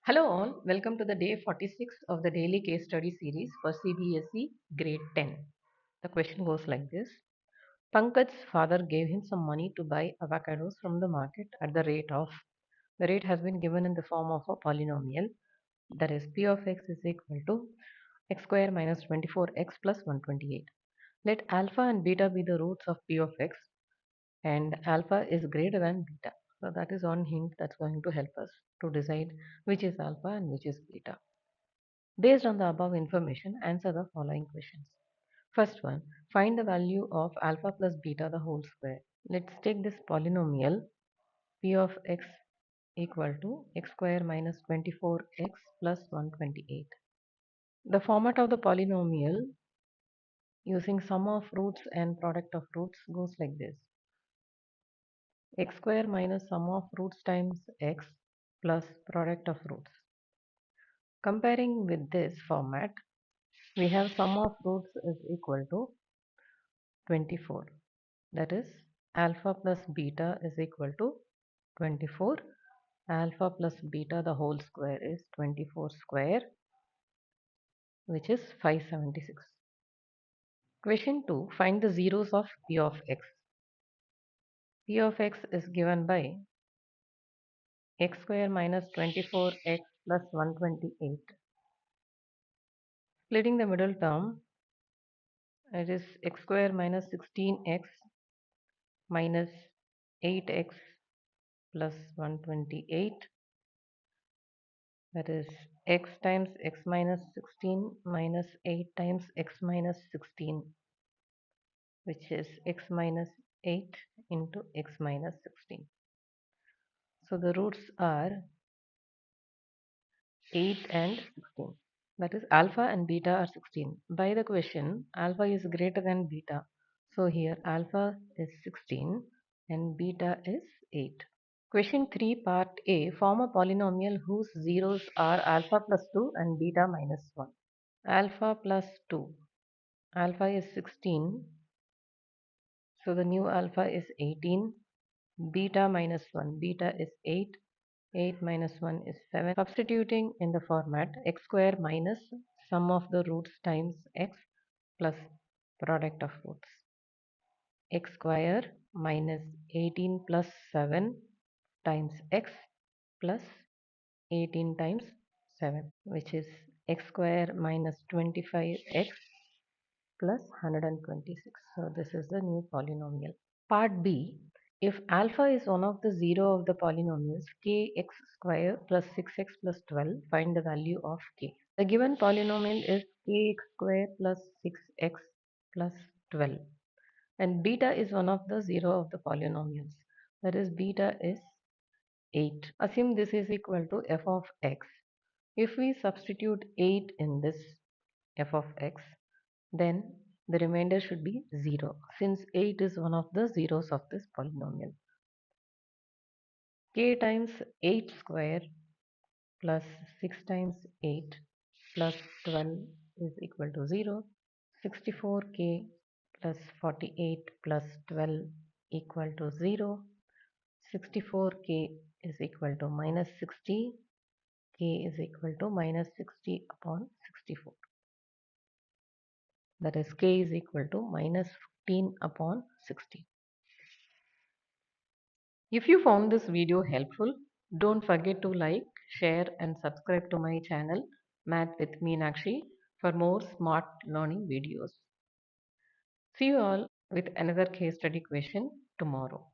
Hello all, welcome to the day 46 of the daily case study series for CBSE grade 10. The question goes like this. Pankaj's father gave him some money to buy avocados from the market at the rate has been given in the form of a polynomial, that is p of x is equal to x square minus 24x plus 128. Let alpha and beta be the roots of p of x and alpha is greater than beta. So that is one hint that's going to help us to decide which is alpha and which is beta. Based on the above information, answer the following questions. First one, find the value of alpha plus beta the whole square. Let's take this polynomial p of x equal to x square minus 24x plus 128. The format of the polynomial using sum of roots and product of roots goes like this. X square minus sum of roots times x plus product of roots. Comparing with this format, we have sum of roots is equal to 24. That is alpha plus beta is equal to 24. Alpha plus beta the whole square is 24 square, which is 576. Question 2. Find the zeros of p of x. P of x is given by x square minus 24x plus 128. Splitting the middle term, it is x square minus 16x minus 8x plus 128, that is x times x minus 16 minus 8 times x minus 16, which is x minus 8 into x minus 16. So the roots are 8 and 16. That is alpha and beta are 16. By the question, alpha is greater than beta. So here alpha is 16 and beta is 8. Question 3 part A. Form a polynomial whose zeros are alpha plus 2 and beta minus 1. Alpha plus 2. Alpha is 16. So the new alpha is 18. Beta minus 1. Beta is 8. 8 minus 1 is 7. Substituting in the format x square minus sum of the roots times x plus product of roots. X square minus 18 plus 7 times x plus 18 times 7, which is x square minus 25x plus 126. So this is the new polynomial. Part B. If alpha is one of the zero of the polynomials kx square plus 6x plus 12, find the value of k. The given polynomial is kx square plus 6x plus 12 and beta is one of the zero of the polynomials, that is beta is 8. Assume this is equal to f of x. If we substitute 8 in this f of x, then the remainder should be 0 since 8 is one of the zeros of this polynomial. K times 8 square plus 6 times 8 plus 12 is equal to 0. 64k plus 48 plus 12 equal to 0. 64k is equal to minus 60. K is equal to minus 60 upon 64. That is k is equal to minus 15 upon 60. If you found this video helpful, don't forget to like, share and subscribe to my channel Math with Meenakshi for more smart learning videos. See you all with another case study question tomorrow.